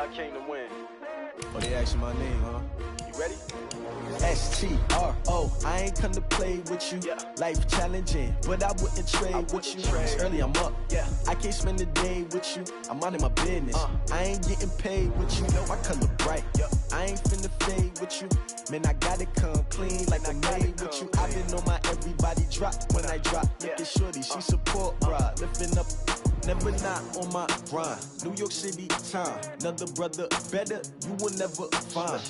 I came to win. Oh, they asking my name, huh? You ready? S-T-R-O, I ain't come to play with you. Life challenging, but I wouldn't trade with you. It's early, I'm up. I can't spend the day with you. I'm minding my business. I ain't getting paid with you. My color bright. I ain't finna fade with you. Man, I gotta come clean like I made with you. I've been on my everybody drop when I drop. Look at shorty, she support, bruh. Lifting up, never not on my grind. New York City time, another brother better, you will never find.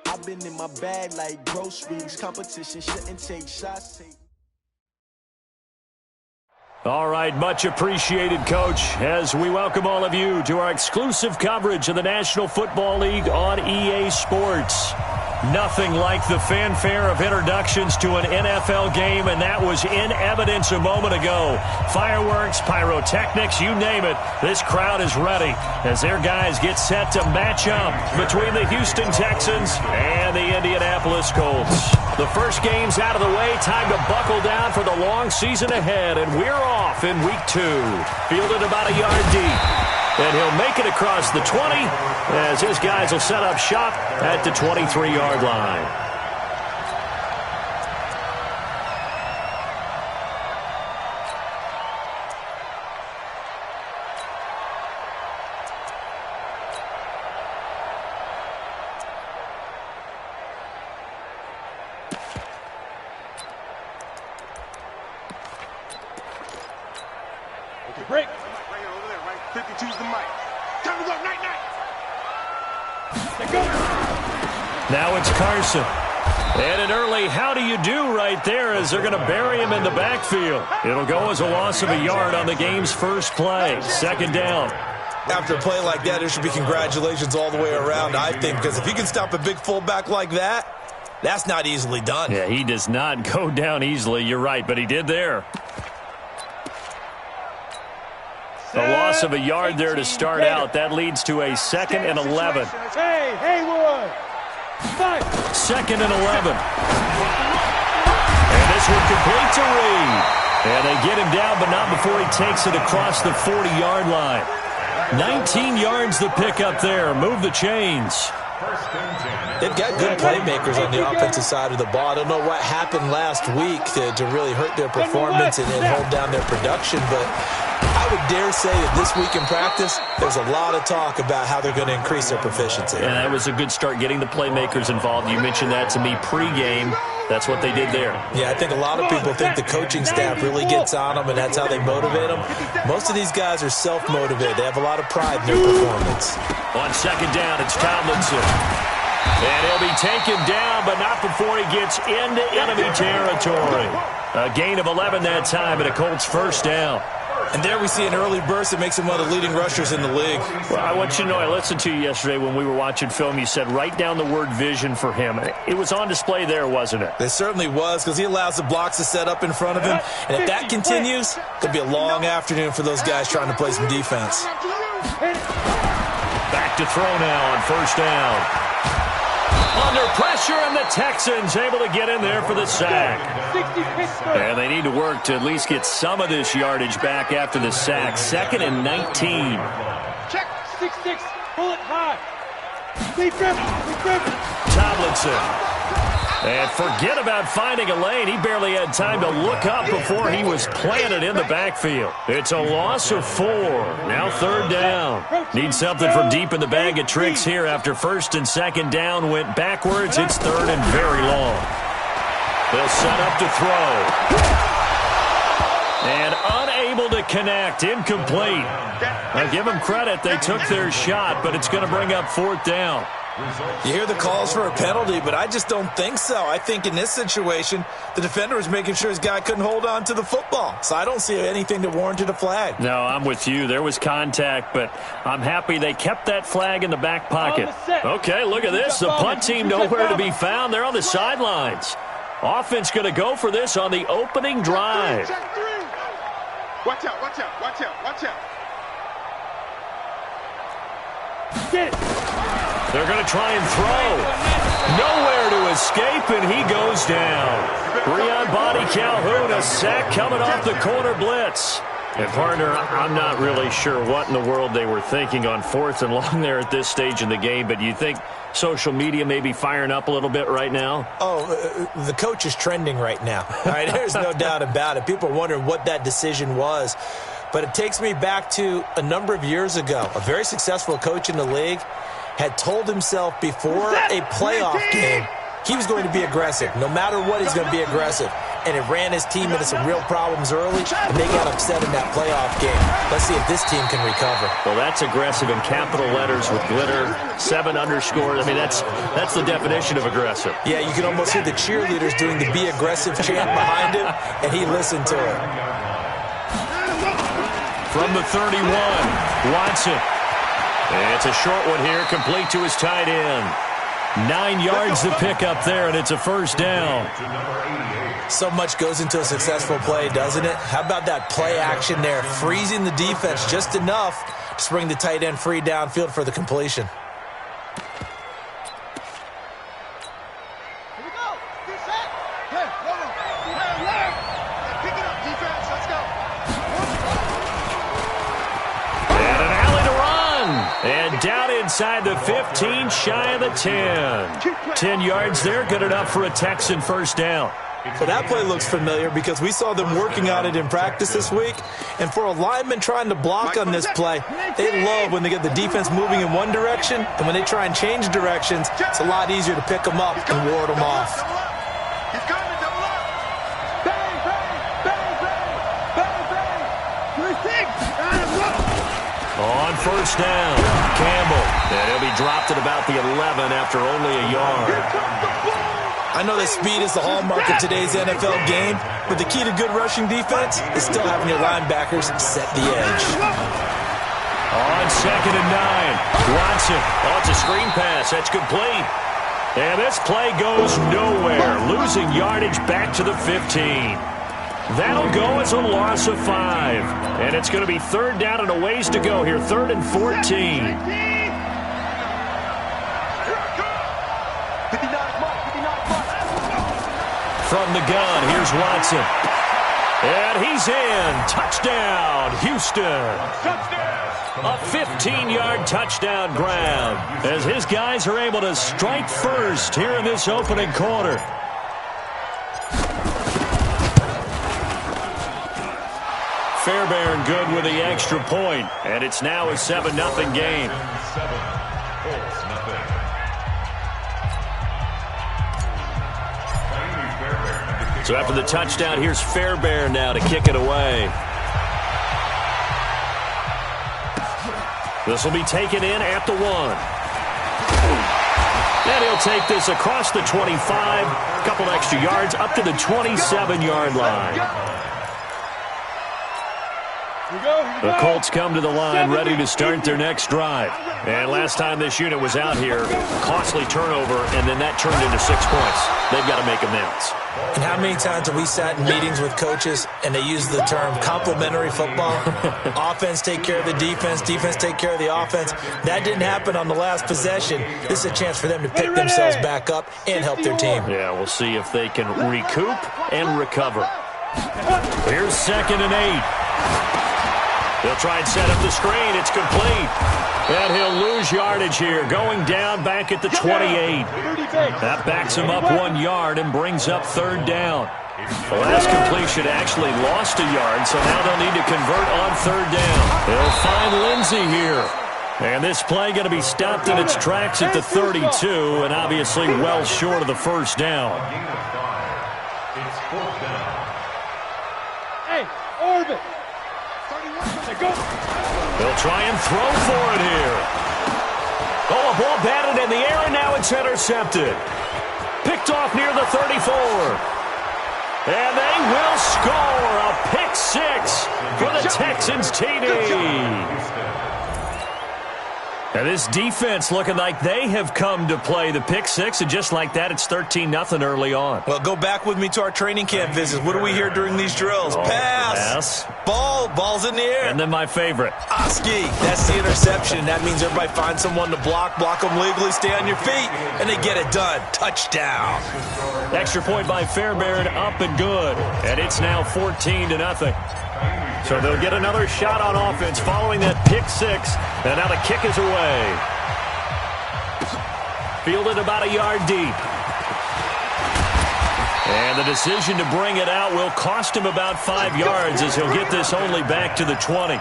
I've been in my bag like groceries. Competition shouldn't take shots. All right, much appreciated, Coach, as we welcome all of you to our exclusive coverage of the National Football League on EA Sports. Nothing like the fanfare of introductions to an NFL game, and that was in evidence a moment ago. Fireworks, pyrotechnics, you name it. This crowd is ready as their guys get set to match up between the Houston Texans and the Indianapolis Colts. The first game's out of the way. Time to buckle down for the long season ahead, and we're off in Week 2. Fielded about a yard deep. And he'll make it across the 20 as his guys will set up shop at the 23-yard line. Okay, break. 52's the mic. Time to go, night. Now it's Carson. And an early how do you do right there as they're going to bury him in the backfield. It'll go as a loss of a yard on the game's first play. Second down. After a play like that, there should be congratulations all the way around, I think, because if you can stop a big fullback like that, that's not easily done. Yeah, he does not go down easily. You're right, but he did there. A loss of a yard there to start out. That leads to a 2nd and 11. Hey, Haywood. Second and 11. And this one complete to Reed. And they get him down, but not before he takes it across the 40-yard line. 19 yards to pick up there. Move the chains. They've got good playmakers on the offensive side of the ball. I don't know what happened last week to really hurt their performance and hold down their production, but I would dare say that this week in practice, there's a lot of talk about how they're going to increase their proficiency. And that was a good start getting the playmakers involved. You mentioned that to me pregame. That's what they did there. Yeah, I think a lot of people think the coaching staff really gets on them, and that's how they motivate them. Most of these guys are self-motivated. They have a lot of pride in their performance. On second down, it's Tomlinson. And he'll be taken down, but not before he gets into enemy territory. A gain of 11 that time, and a Colts first down. And there we see an early burst that makes him one of the leading rushers in the league. Well, I want you to know, I listened to you yesterday when we were watching film. You said write down the word vision for him. It was on display there, wasn't it? It certainly was, because he allows the blocks to set up in front of him. And if that continues, it'll be a long afternoon for those guys trying to play some defense. Back to throw now on first down. Under pressure, and the Texans able to get in there for the sack. And they need to work to at least get some of this yardage back after the sack. 2nd and 19. Check. 6-6. Pull it high. Leave grip. Tomlinson. And forget about finding a lane. He barely had time to look up before he was planted in the backfield. It's a loss of 4. Now third down. Need something from deep in the bag of tricks here after first and second down went backwards. It's third and very long. They'll set up to throw. And unable to connect. Incomplete. Now give them credit. They took their shot, but it's going to bring up fourth down. You hear the calls for a penalty, but I just don't think so. I think in this situation, the defender was making sure his guy couldn't hold on to the football. So I don't see anything that warranted a flag. No, I'm with you. There was contact, but I'm happy they kept that flag in the back pocket. Okay, look at this. The punt team nowhere to be found. They're on the sidelines. Offense going to go for this on the opening drive. Watch out. Get it. They're going to try and throw. Nowhere to escape, and he goes down. 3 on Body Calhoun, a sack coming off the corner blitz. And partner, I'm not really sure what in the world they were thinking on 4th and long there at this stage in the game, but you think social media may be firing up a little bit right now? Oh, the coach is trending right now. All right, there's no doubt about it. People are wondering what that decision was. But it takes me back to a number of years ago. A very successful coach in the league had told himself before a playoff game he was going to be aggressive. No matter what, he's going to be aggressive. And it ran his team into some real problems early, and they got upset in that playoff game. Let's see if this team can recover. Well, that's aggressive in capital letters with glitter, 7 underscores. I mean, that's the definition of aggressive. Yeah, you can almost hear the cheerleaders doing the Be Aggressive chant behind him, and he listened to it. From the 31, Watson. And it's a short one here, complete to his tight end. 9 yards to pick up there, and it's a first down. So much goes into a successful play, doesn't it? How about that play action there, freezing the defense just enough to bring the tight end free downfield for the completion. Here we go. Get set. Hey, left. Pick it up, defense. Let's go. And an alley to run. And down inside the 15, shy of the 10. 10 yards there, good enough for a Texan first down. So that play looks familiar because we saw them working on it in practice this week. And for a lineman trying to block on this play, they love when they get the defense moving in one direction. And when they try and change directions, it's a lot easier to pick them up and ward them off. He's coming to double up. Bang, bang, bang, bang, bang. 3-6. On first down, Campbell. And he'll be dropped at about the 11 after only a yard. I know that speed is the hallmark of today's NFL game, but the key to good rushing defense is still having your linebackers set the edge. On 2nd and 9, Watson. Oh, it's a screen pass. That's complete. And this play goes nowhere, losing yardage back to the 15. That'll go as a loss of 5. And it's going to be 3rd down and a ways to go here, 3rd and 14. From the gun, here's Watson. And he's in. Touchdown, Houston. A 15-yard touchdown grab as his guys are able to strike first here in this opening quarter. Fairbairn good with the extra point, and it's now a 7-0 game. So after the touchdown, here's Fairbairn now to kick it away. This will be taken in at the 1. And he'll take this across the 25, a couple extra yards, up to the 27-yard line. The Colts come to the line ready to start their next drive. And last time this unit was out here, costly turnover, and then that turned into 6 points. They've got to make amends. And how many times have we sat in meetings with coaches and they use the term complementary football? Offense take care of the defense, defense take care of the offense. That didn't happen on the last possession. This is a chance for them to pick themselves back up and help their team. Yeah, we'll see if they can recoup and recover. Here's 2nd and 8. They'll try and set up the screen. It's complete. And he'll lose yardage here, going down back at the 28. That backs him up 1 yard and brings up 3rd down. The last completion actually lost a yard, so now they'll need to convert on 3rd down. They'll find Lindsey here. And this play going to be stopped in its tracks at the 32, and obviously well short of the first down. Hey, Orbit. They'll try and throw for it here. Oh, a ball batted in the air, and now it's intercepted. Picked off near the 34. And they will score a pick 6 for the Texans TD. And this defense looking like they have come to play the pick 6, and just like that, it's 13-0 early on. Well, go back with me to our training camp visits. What do we hear during these drills? Pass. Ball's in the air. And then my favorite. Oski. That's the interception. That means everybody finds someone to block them legally, stay on your feet, and they get it done. Touchdown. Extra point by Fairbairn, up and good. And it's now 14-0. So they'll get another shot on offense following that pick six. And now the kick is away. Fielded about a yard deep. And the decision to bring it out will cost him about 5 yards as he'll get this only back to the 20.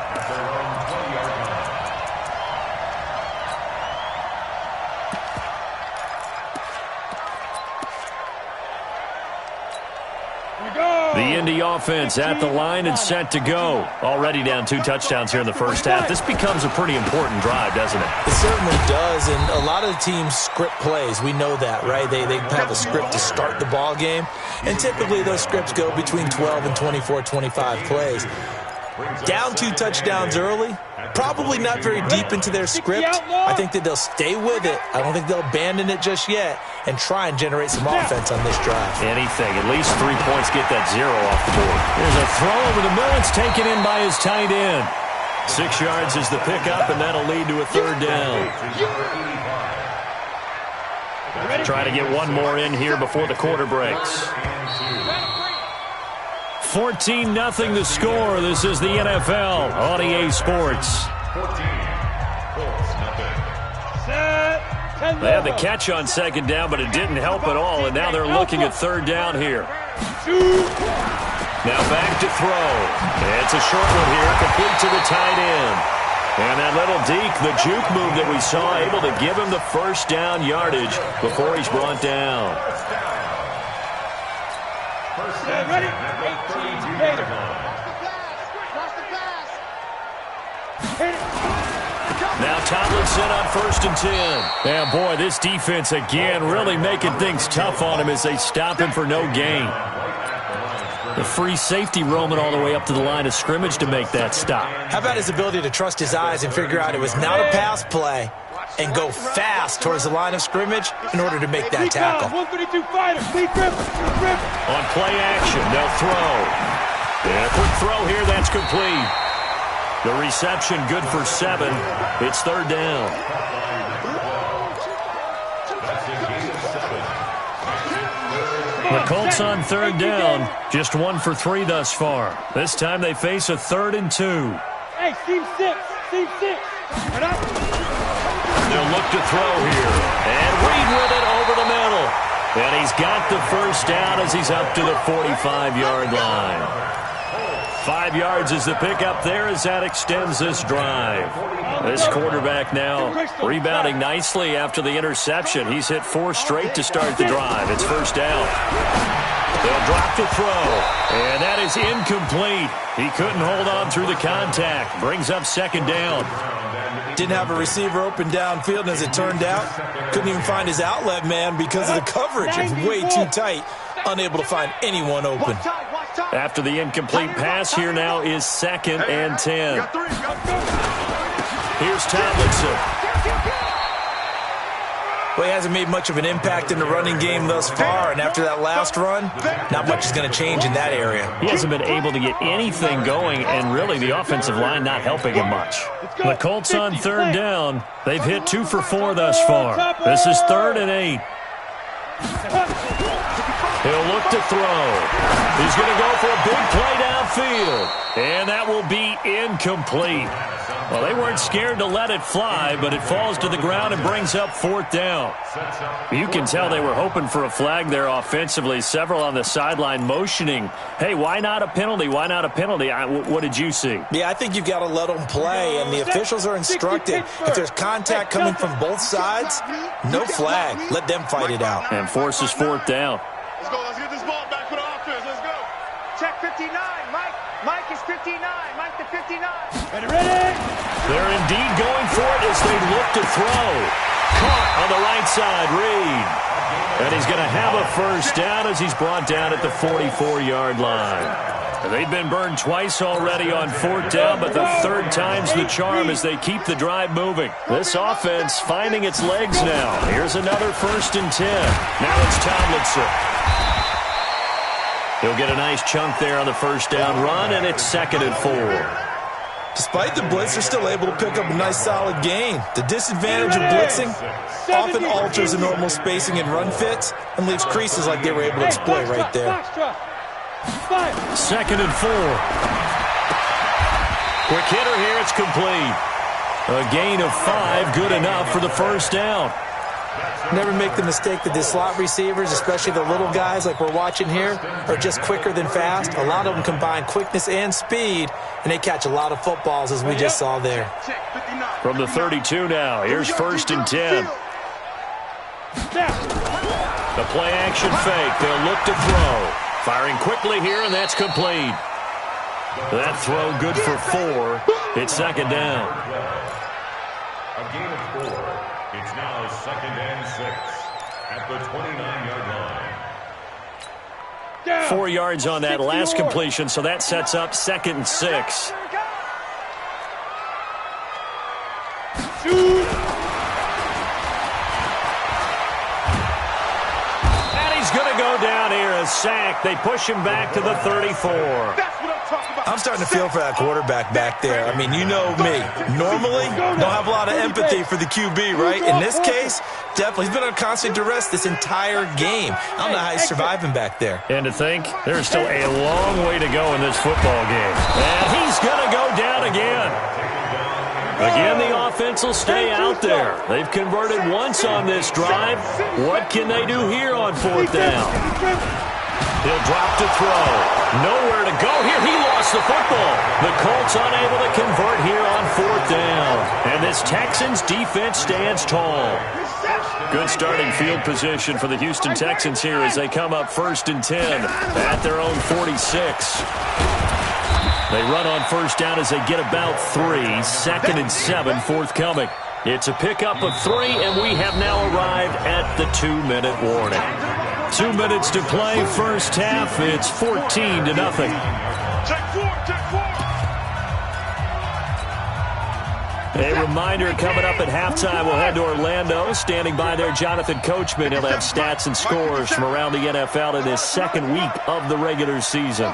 The Indy offense at the line and set to go. Already down 2 touchdowns here in the first half. This becomes a pretty important drive, doesn't it? It certainly does, and a lot of the teams script plays. We know that, right? They have a script to start the ball game, and typically those scripts go between 12 and 24, 25 plays. Down 2 touchdowns early, probably not very deep into their script. I think that they'll stay with it. I don't think they'll abandon it just yet and try and generate some offense on this drive. Anything. At least 3 points get that 0 off the board. There's a throw over the middle. It's taken in by his tight end. 6 yards is the pickup, and that'll lead to a 3rd down. Try to get one more in here before the quarter breaks. 14-0 the score. This is the NFL on EA Sports. They had the catch on 2nd down, but it didn't help at all, and now they're looking at 3rd down here. Now back to throw. It's a short one here, complete to the tight end. And that little deke, the juke move that we saw, able to give him the 1st down yardage before he's brought down. Ready? 18 Gator. Now Tomlinson on 1st and 10. And boy, this defense again really making things tough on him as they stop him for no gain. The free safety roaming all the way up to the line of scrimmage to make that stop. How about his ability to trust his eyes and figure out it was not a pass play and go fast towards the line of scrimmage in order to make that tackle. 132 fighter. On play action, they'll throw. And a quick throw here, that's complete. The reception good for 7. It's 3rd down. The Colts on 3rd down. Just 1 for 3 thus far. This time they face a 3rd and 2. Hey, team 6. Team 6. They'll look to throw here. And Reed with it over the middle. And he's got the 1st down as he's up to the 45-yard line. 5 yards is the pickup there as that extends this drive. This quarterback now rebounding nicely after the interception. He's hit 4 straight to start the drive. It's 1st down. They'll drop the throw. And that is incomplete. He couldn't hold on through the contact. Brings up 2nd down. Didn't have a receiver open downfield, and as it turned out, couldn't even find his outlet man because of the coverage. It's way too tight. Unable to find anyone open. After the incomplete pass, here now is 2nd and 10. Here's Tomlinson. Well, he hasn't made much of an impact in the running game thus far, and after that last run, not much is going to change in that area. He hasn't been able to get anything going, and really the offensive line not helping him much. The Colts on 3rd down. They've hit 2 for 4 thus far. This is 3rd and 8. He'll look to throw. He's going to go for a big play downfield. And that will be incomplete. Well, they weren't scared to let it fly, but it falls to the ground and brings up 4th down. You can tell they were hoping for a flag there offensively. Several on the sideline motioning, hey, why not a penalty? Why not a penalty? What did you see? Yeah, I think you've got to let them play, and the officials are instructed. If there's contact coming from both sides, no flag. Let them fight it out. And forces 4th down. Let's go. Let's get this ball back for the offense. Let's go. Check 59. Mike is 59. Mike to 59. Ready? They're indeed going for it as they look to throw. Caught on the right side, Reed. And he's going to have a 1st down as he's brought down at the 44-yard line. They've been burned twice already on 4th down, but the 3rd time's the charm as they keep the drive moving. This offense finding its legs now. Here's another 1st and 10. Now it's Tomlinson. He'll get a nice chunk there on the 1st down run, and it's 2nd and 4. Despite the blitz, they're still able to pick up a nice solid gain. The disadvantage of blitzing often alters the normal spacing and run fits and leaves creases like they were able to exploit right there. 2nd and 4. Quick hitter here. It's complete. A gain of 5, good enough for the first down. Never make the mistake that the slot receivers, especially the little guys like we're watching here, are just quicker than fast. A lot of them combine quickness and speed, and they catch a lot of footballs, as we just saw there. From the 32 now, here's 1st and 10. The play-action fake. They'll look to throw. Firing quickly here, and that's complete. That throw good for 4. It's 2nd down. A gain of 4. It's now 2nd and 6 at the 29-yard line. 4 yards on that last completion, so that sets up 2nd and 6. And he's going to go down here, a sack. They push him back to the 34. I'm starting to feel for that quarterback back there. I mean, you know me. Normally, don't have a lot of empathy for the QB, right? In this case, definitely. He's been on constant duress this entire game. I don't know how he's surviving back there. And to think, there's still a long way to go in this football game. And he's going to go down again. Again, the offense will stay out there. They've converted once on this drive. What can they do here on 4th down? He'll drop to throw. Nowhere to go here. He lost the football. The Colts unable to convert here on 4th down. And this Texans defense stands tall. Good starting field position for the Houston Texans here as they come up 1st and 10 at their own 46. They run on 1st down as they get about 3. 2nd and 7 forthcoming. It's a pickup of 3, and we have now arrived at the 2-minute warning. 2 minutes to play, first half. It's 14-0. A reminder coming up at halftime, we'll head to Orlando. Standing by there, Jonathan Coachman. He'll have stats and scores from around the NFL in his 2nd week of the regular season.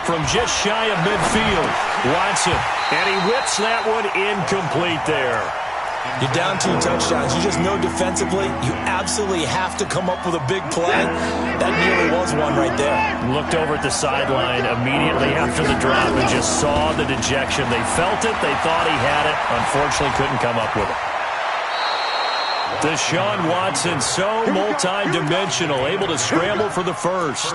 From just shy of midfield, Watson. And he whips that one incomplete there. You're down 2 touchdowns. You just know defensively you absolutely have to come up with a big play. That nearly was one right there. Looked over at the sideline immediately after the drop and just saw the dejection. They felt it. They thought he had it. Unfortunately, couldn't come up with it. Deshaun Watson, so multi-dimensional, able to scramble for the first.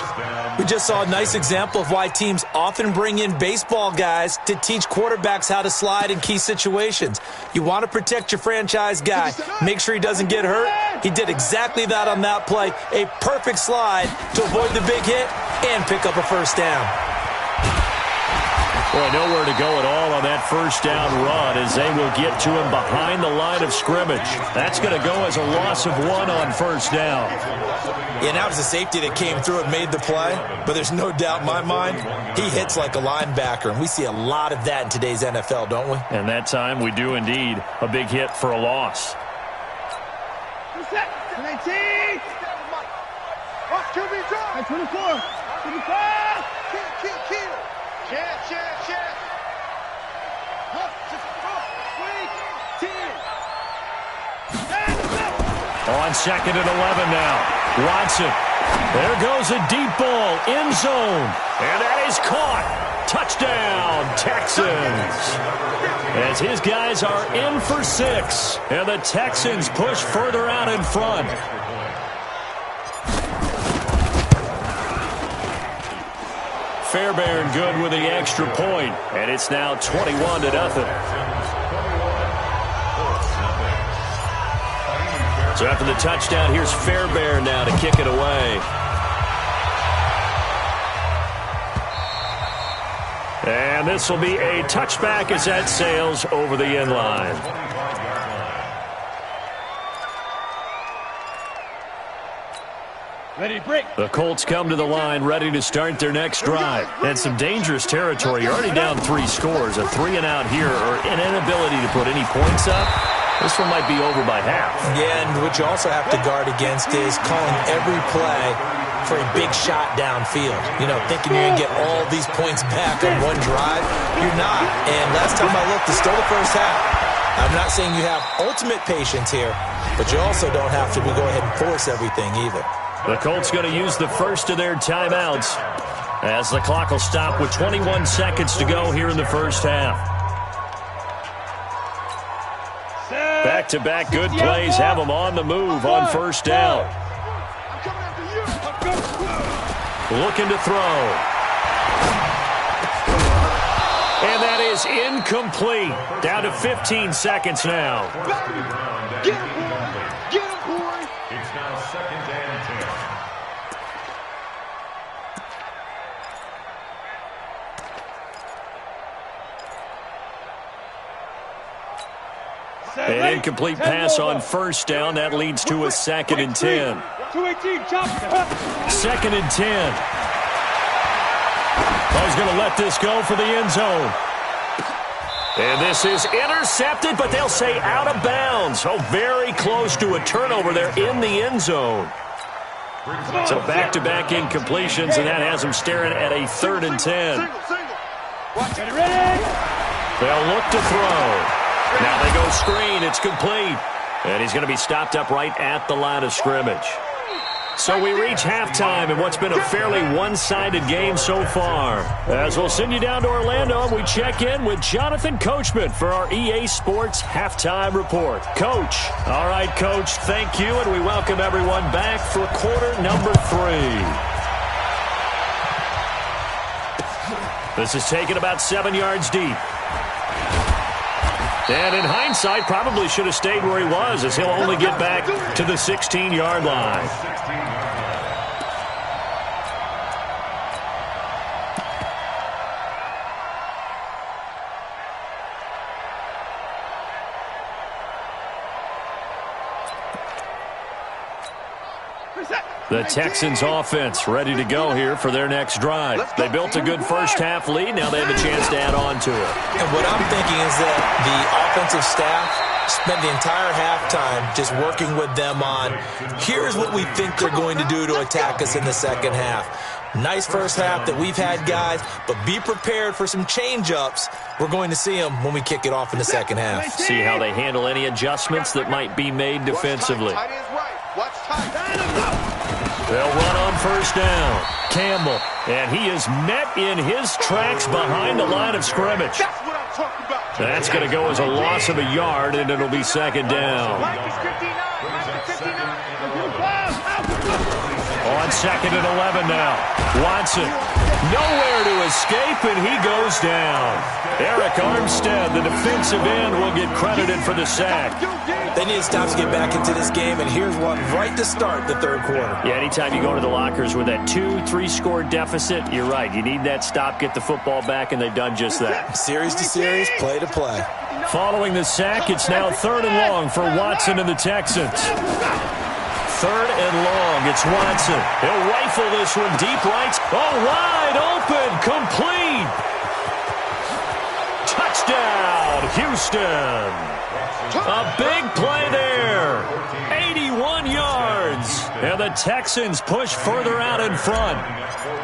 We just saw a nice example of why teams often bring in baseball guys to teach quarterbacks how to slide in key situations. You want to protect your franchise guy. Make sure he doesn't get hurt. He did exactly that on that play. A perfect slide to avoid the big hit and pick up a first down. Boy, nowhere to go at all on that first down run as they will get to him behind the line of scrimmage. That's going to go as a loss of 1 on first down. Yeah, now it's the safety that came through and made the play, but there's no doubt in my mind he hits like a linebacker, and we see a lot of that in today's NFL, don't we? And that time we do indeed. A big hit for a loss. 19! Off QB drop! 24! 25! Kill! Chance! On 2nd and 11 now. Watson. There goes a deep ball. End zone. And that is caught. Touchdown, Texans. As his guys are in for 6. And the Texans push further out in front. Fairbairn good with the extra point. And it's now 21-0. So after the touchdown, here's Fairbairn now to kick it away. And this will be a touchback as that sails over the end line. Ready, break. The Colts come to the line ready to start their next drive. And some dangerous territory. You're already down 3 scores. A 3-and-out here or an inability to put any points up. This one might be over by half. Yeah, and what you also have to guard against is calling every play for a big shot downfield. You know, thinking you're going to get all these points back on one drive. You're not. And last time I looked, it's still the first half. I'm not saying you have ultimate patience here, but you also don't have to go ahead and force everything either. The Colts going to use the first of their timeouts As the clock will stop with 21 seconds to go here in the first half. Back-to-back good plays have them on the move on first down. Looking to throw. And that is incomplete. Down to 15 seconds now. Get him, boy. Get him, boy. It's now second and 10. An incomplete pass on first down. That leads to a second and 10. 218, chop. Second and 10. He's going to let this go for the end zone. And this is intercepted, but they'll say out of bounds. Oh, very close to a turnover there in the end zone. So back-to-back incompletions, and that has them staring at a third and 10. They'll look to throw. Now they go screen. It's complete. And he's going to be stopped up right at the line of scrimmage. So we reach halftime in what's been a fairly one-sided game so far. As we'll send you down to Orlando, we check in with Jonathan Coachman for our EA Sports Halftime Report. Coach. All right, Coach, thank you, and we welcome everyone back for quarter number 3. This is taken about 7 yards deep. And in hindsight, probably should have stayed where he was, as he'll only get back to the 16-yard line. The Texans offense ready to go here for their next drive. They built a good first half lead. Now they have a chance to add on to it. And what I'm thinking is that the offensive staff spent the entire halftime just working with them on, here's what we think they're going to do to attack us in the second half. Nice first half that we've had, guys, but be prepared for some change-ups. We're going to see them when we kick it off in the second half. See how they handle any adjustments that might be made defensively. They'll run on first down. Campbell, and he is met in his tracks behind the line of scrimmage. That's what I'm talking about. That's going to go as a loss of a yard, and it'll be second down. On second and 11 now. Watson, nowhere to escape, and he goes down. Eric Armstead, the defensive end, will get credited for the sack. They need to stop to get back into this game, and here's one right to start the third quarter. Yeah, anytime you go to the lockers with that 2-3 score deficit, you're right. You need that stop, get the football back, and they've done just that. Series to series, play to play. Following the sack, it's now third and long for Watson and the Texans. Third and long, it's Watson. He'll rifle this one deep right. Oh, wide open, complete. Touchdown, Houston. A big play there. 81 yards. And the Texans push further out in front.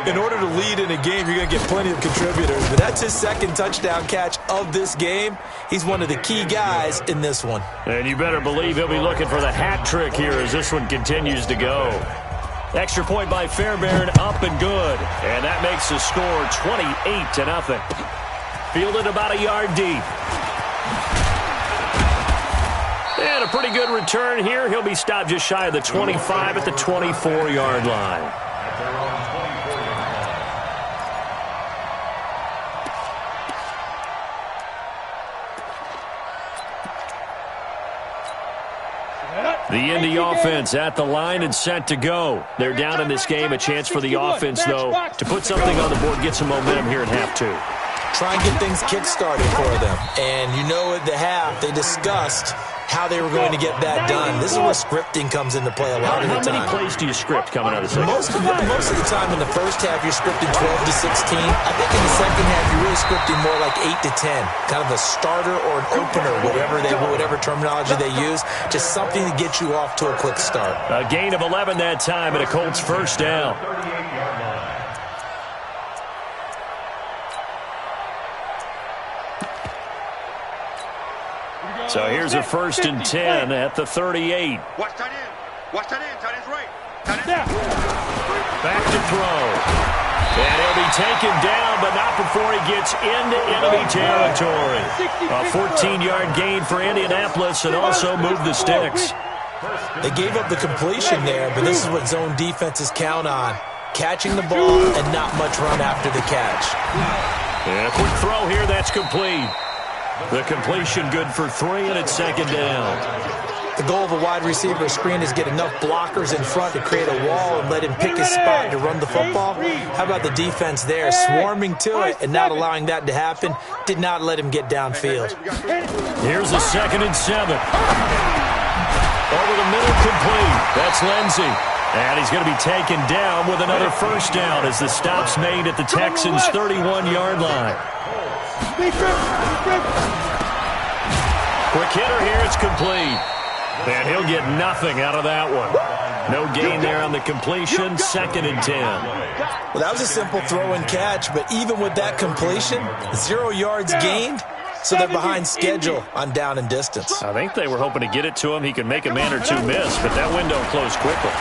In order to lead in a game, you're going to get plenty of contributors. But that's his second touchdown catch of this game. He's one of the key guys in this one. And you better believe he'll be looking for the hat trick here as this one continues to go. Extra point by Fairbairn, up and good. And that makes the score 28-0. Fielded about a yard deep. And a pretty good return here. He'll be stopped just shy of the 25 at the 24-yard line. The Indy offense at the line and set to go. They're down in this game. A chance for the offense, though, to put something on the board, get some momentum here at half two. Try and get things kick-started for them. And you know at the half, they discussed how they were going to get that done. This is where scripting comes into play a lot of the time. How many plays do you script coming out of the second? Most of the time in the first half, you're scripting 12 to 16. I think in the second half, you're really scripting more like 8 to 10. Kind of a starter or an opener, whatever terminology they use. Just something to get you off to a quick start. A gain of 11 that time and a Colts first down. So here's a first and 10 at the 38. Watch tight end. Watch tight end. Tight end's right. Tight end. Back to throw. And he'll be taken down, but not before he gets into enemy territory. A 14-yard gain for Indianapolis and also moved the sticks. They gave up the completion there, but this is what zone defenses count on. Catching the ball and not much run after the catch. And a quick throw here, that's complete. The completion good for 3, and it's second down. The goal of a wide receiver screen is get enough blockers in front to create a wall and let him pick his spot to run the football. How about the defense there, swarming to it and not allowing that to happen? Did not let him get downfield. Here's a 2nd and 7. Over the middle, complete. That's Lindsey. And he's going to be taken down with another first down as the stop's made at the Texans' 31-yard line. Quick hitter here, it's complete. And he'll get nothing out of that one. No gain there on the completion, 2nd and 10. Well, that was a simple throw and catch, but even with that completion, 0 yards gained, so they're behind schedule on down and distance. I think they were hoping to get it to him. He could make a man or two miss, but that window closed quickly.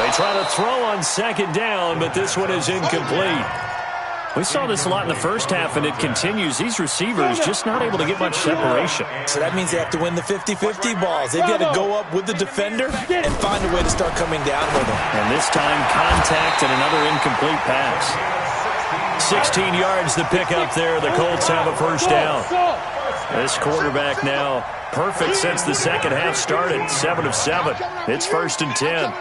They try to throw on 2nd down, but this one is incomplete. We saw this a lot in the first half, and it continues. These receivers just not able to get much separation. So that means they have to win the 50-50 balls. They've got to go up with the defender and find a way to start coming down with them. And this time, contact and another incomplete pass. 16 yards to pick up there. The Colts have a first down. This quarterback now perfect since the second half started. 7 of 7. It's 1st and 10.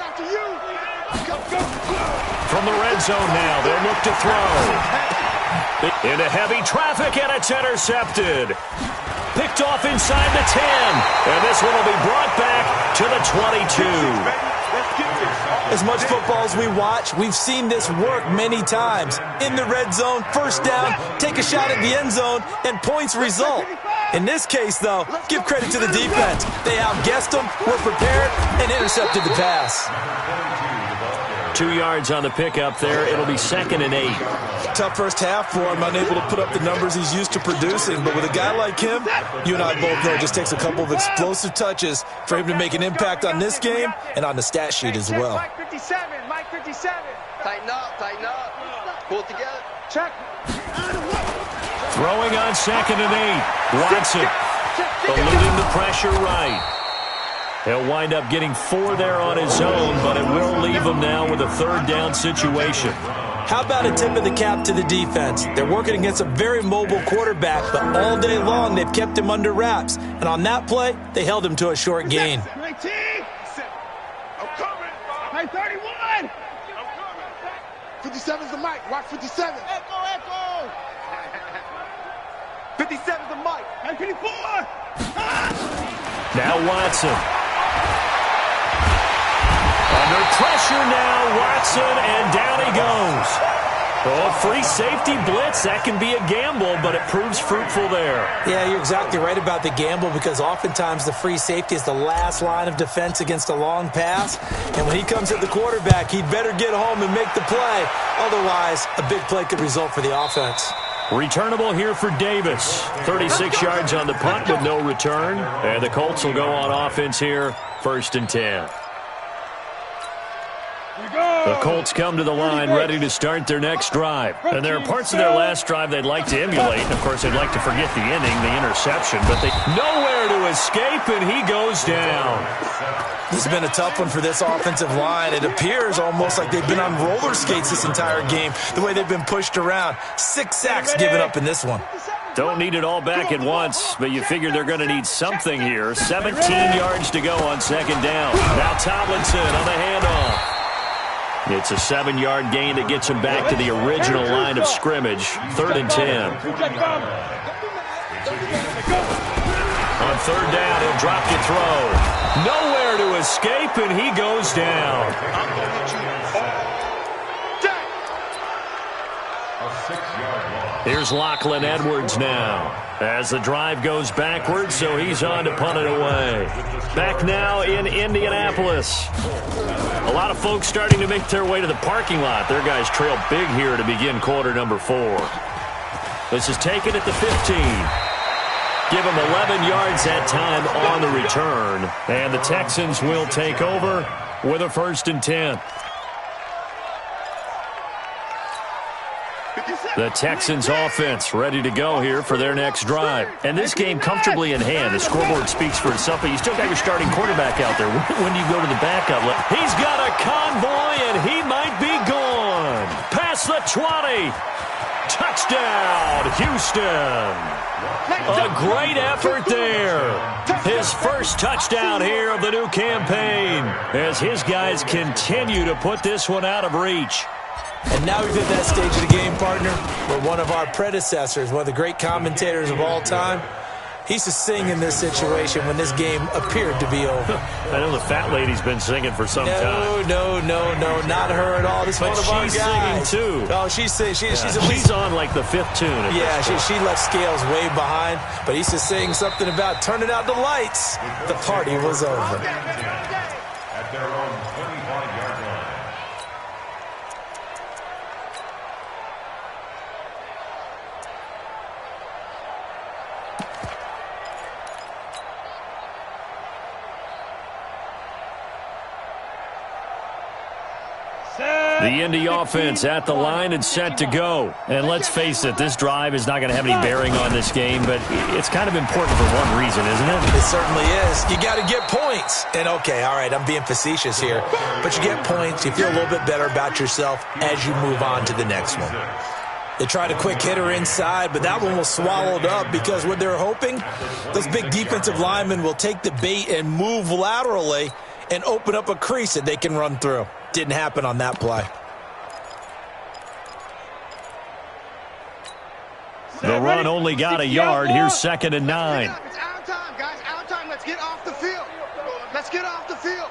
From the red zone now, they'll look to throw. Into heavy traffic, and it's intercepted. Picked off inside the 10. And this one will be brought back to the 22. As much football as we watch, we've seen this work many times. In the red zone, first down, take a shot at the end zone, and points result. In this case, though, give credit to the defense. They outguessed them, were prepared, and intercepted the pass. 2 yards on the pickup there. It'll be 2nd and 8. Tough first half for him, unable to put up the numbers he's used to producing. But with a guy like him, you and I both know it just takes a couple of explosive touches for him to make an impact on this game and on the stat sheet as well. Mike 57, Mike 57. Tighten up, tighten up. Pull it together. Check. Throwing on 2nd and 8. Watson eluding the pressure right. He'll wind up getting 4 there on his own, but it will leave him now with a 3rd down situation. How about a tip of the cap to the defense? They're working against a very mobile quarterback, but all day long they've kept him under wraps. And on that play, they held him to a short gain. 19. I'm coming. Hey, 31. I'm coming. 57's the mic. Watch 57. Echo. 57's the mic. Hey, 54. Now Watson. Under pressure now, Watson, and down he goes. Oh, free safety blitz, that can be a gamble, but it proves fruitful there. Yeah, you're exactly right about the gamble because oftentimes the free safety is the last line of defense against a long pass. And when he comes at the quarterback, he'd better get home and make the play. Otherwise, a big play could result for the offense. Returnable here for Davis. 36 yards on the punt with no return. And the Colts will go on offense here, 1st and 10. The Colts come to the line ready to start their next drive. And there are parts of their last drive they'd like to emulate. And, of course, they'd like to forget the inning, the interception. But they nowhere to escape, and he goes down. This has been a tough one for this offensive line. It appears almost like they've been on roller skates this entire game, the way they've been pushed around. 6 sacks given up in this one. Don't need it all back at once, but you figure they're going to need something here. 17 yards to go on 2nd down. Now Tomlinson on the handoff. It's a 7-yard gain that gets him back to the original line of scrimmage. 3rd and 10. On 3rd down, he'll drop you throw. Nowhere to escape, and he goes down. Here's Lachlan Edwards now as the drive goes backwards, so he's on to punt it away. Back now in Indianapolis. A lot of folks starting to make their way to the parking lot. Their guys trail big here to begin quarter number 4. This is taken at the 15. Give him 11 yards that time on the return. And the Texans will take over with a 1st and 10. The Texans offense ready to go here for their next drive. And this game comfortably in hand. The scoreboard speaks for itself, but you still got your starting quarterback out there. When do you go to the backup? He's got a convoy, and he might be gone. Past the 20. Touchdown, Houston. A great effort there. His first touchdown here of the new campaign as his guys continue to put this one out of reach. And now we've hit that stage of the game, partner, where one of our predecessors, one of the great commentators of all time, he used to sing in this situation when this game appeared to be over. I know the fat lady's been singing for some time. No, not her at all. This is one of our guys. She's singing too. Oh, she's singing. She's at she's least on like the fifth tune. Yeah, she left Scales way behind, but he used to sing something about turning out the lights. The party was over. At their own 25-yard line. The Indy offense at the line and set to go. And let's face it, this drive is not going to have any bearing on this game, but it's kind of important for one reason, isn't it? It certainly is. You got to get points. And, okay, all right, I'm being facetious here, but you get points. You feel a little bit better about yourself as you move on to the next one. They tried a quick hitter inside, but that one was swallowed up because what they're hoping, those big defensive linemen will take the bait and move laterally and open up a crease that they can run through. Didn't happen on that play. The run only got a yard. Here's 2nd and 9. It's our time, guys. Our time. Let's get off the field. Let's get off the field.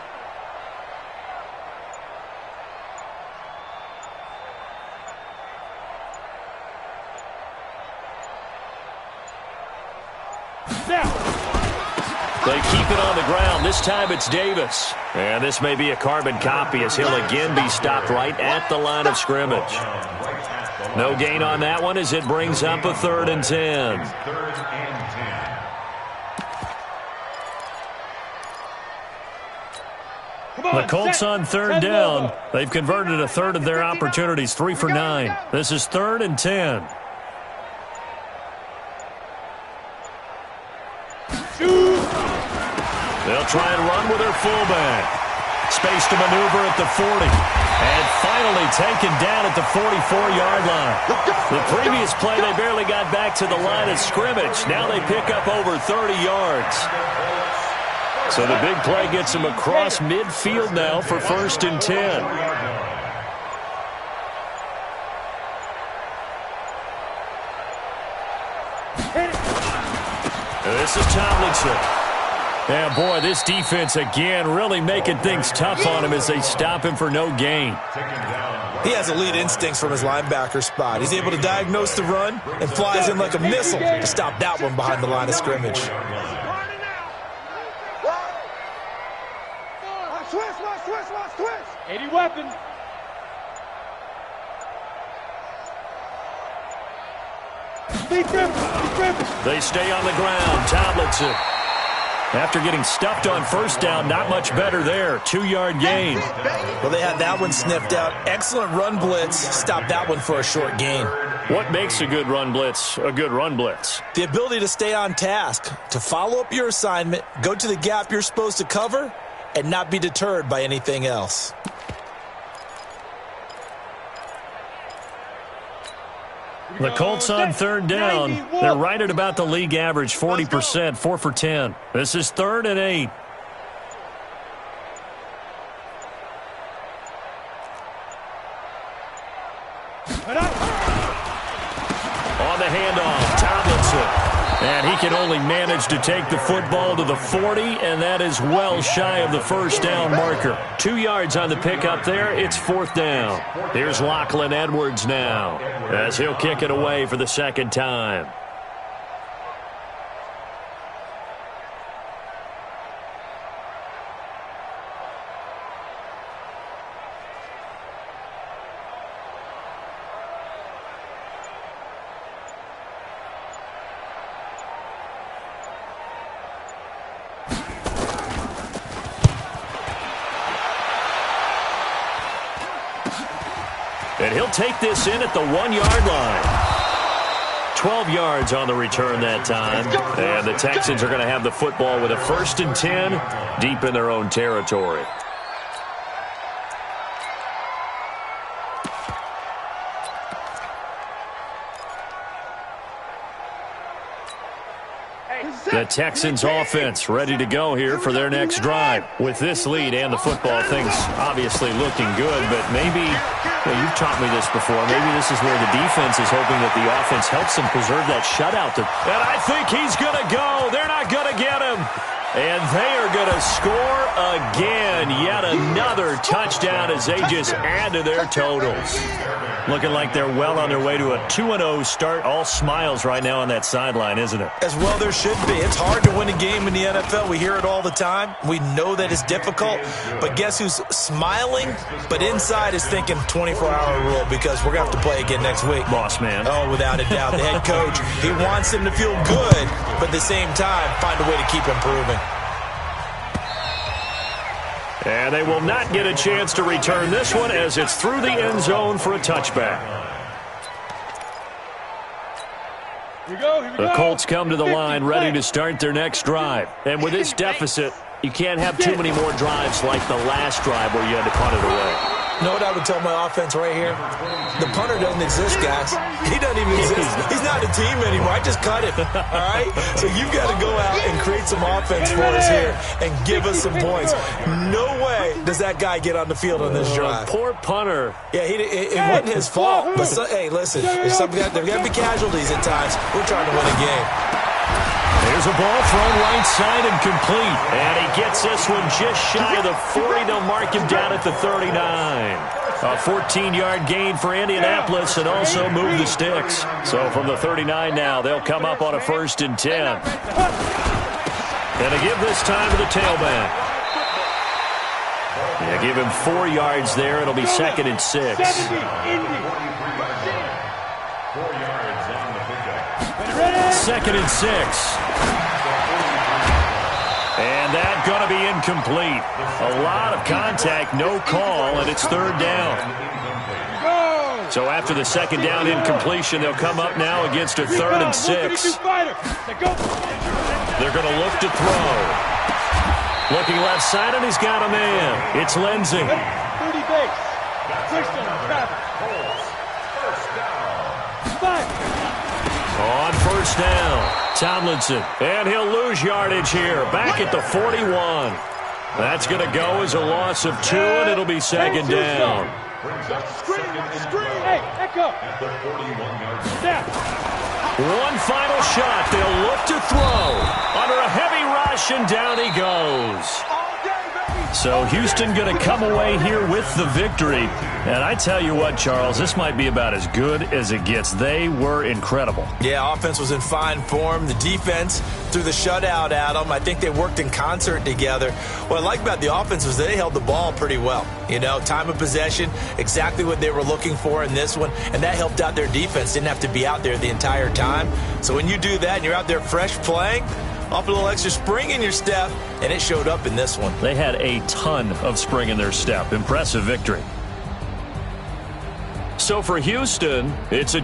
They keep it on the ground. This time it's Davis. And this may be a carbon copy as he'll again be stopped right at the line of scrimmage. No gain on that one as it brings up a 3rd and 10. The Colts on 3rd down. They've converted a third of their opportunities, 3 for 9. This is 3rd and 10. They'll try and run with their fullback. Space to maneuver at the 40. And finally taken down at the 44-yard line. The previous play, they barely got back to the line of scrimmage. Now they pick up over 30 yards. So the big play gets them across midfield now for 1st and 10. This is Tomlinson. Yeah, boy, this defense again really making things tough on him as they stop him for no gain. He has elite instincts from his linebacker spot. He's able to diagnose the run and flies in like a missile to stop that one behind the line of scrimmage. Switch. 80 weapon. They stay on the ground. Tomlinson. After getting stuffed on 1st down, not much better there. 2-yard gain. Well, they had that one sniffed out. Excellent run blitz. Stopped that one for a short gain. What makes a good run blitz a good run blitz? The ability to stay on task, to follow up your assignment, go to the gap you're supposed to cover, and not be deterred by anything else. The Colts on 3rd down. They're right at about the league average, 40%, 4 for 10. This is 3rd and 8. On the handoff, Tomlinson. And he can only manage to take the football to the 40, and that is well shy of the 1st down marker. 2 yards on the pickup there. It's 4th down. Here's Lachlan Edwards now as he'll kick it away for the 2nd time. And he'll take this in at the 1-yard line. 12 yards on the return that time. And the Texans are going to have the football with a 1st and 10 deep in their own territory. The Texans offense ready to go here for their next drive. With this lead and the football, things obviously looking good, but maybe, you've taught me this before, maybe this is where the defense is hoping that the offense helps them preserve that shutout. And I think he's going to go. They're not going to get him. And they are going to score again. Yet another touchdown as they just add to their totals. Looking like they're well on their way to a 2-0 start. All smiles right now on that sideline, isn't it? As well there should be. It's hard to win a game in the NFL. We hear it all the time. We know that it's difficult. But guess who's smiling? But inside is thinking 24-hour rule because we're going to have to play again next week. Boss man. Oh, without a doubt. The head coach, he wants him to feel good, but at the same time, find a way to keep improving. And they will not get a chance to return this one as it's through the end zone for a touchback. Here we go. The Colts come to the line ready to start their next drive. And with this deficit, you can't have too many more drives like the last drive where you had to punt it away. You know what I would tell my offense right here? The punter doesn't exist, guys. He doesn't even exist. He's not a team anymore. I just cut him, all right? So you've got to go out and create some offense for us here and give us some points. No way does that guy get on the field on this drive. Poor punter. Yeah, it wasn't his fault. But hey, listen, there's got to be casualties at times. We're trying to win a game. There's a ball thrown right side and complete. And he gets this one just shy of the 40. They'll mark him down at the 39. A 14-yard gain for Indianapolis and also move the sticks. So from the 39 now, they'll come up on a 1st and 10. And they give this time to the tailback. Yeah, give him 4 yards there. It'll be 2nd and 6. 4 yards on the pickup. 2nd and 6. And that's going to be incomplete. A lot of contact, no call, and it's 3rd down. So after the 2nd down incompletion, they'll come up now against a 3rd and 6. They're going to look to throw. Looking left side, and he's got a man. It's Lindsey. 30 base. Bristol, traffic. On 1st down, Tomlinson. And he'll lose yardage here. Back at the 41. That's going to go as a loss of 2, and it'll be 2nd down. Hey, echo. One final shot. They'll look to throw. Under a heavy rush, and down he goes. So Houston going to come away here with the victory. And I tell you what, Charles, this might be about as good as it gets. They were incredible. Yeah, offense was in fine form. The defense threw the shutout at them. I think they worked in concert together. What I like about the offense was they held the ball pretty well. You know, time of possession, exactly what they were looking for in this one. And that helped out their defense. Didn't have to be out there the entire time. So when you do that and you're out there fresh playing, off a little extra spring in your step, and it showed up in this one. They had a ton of spring in their step. Impressive victory. So for Houston, it's a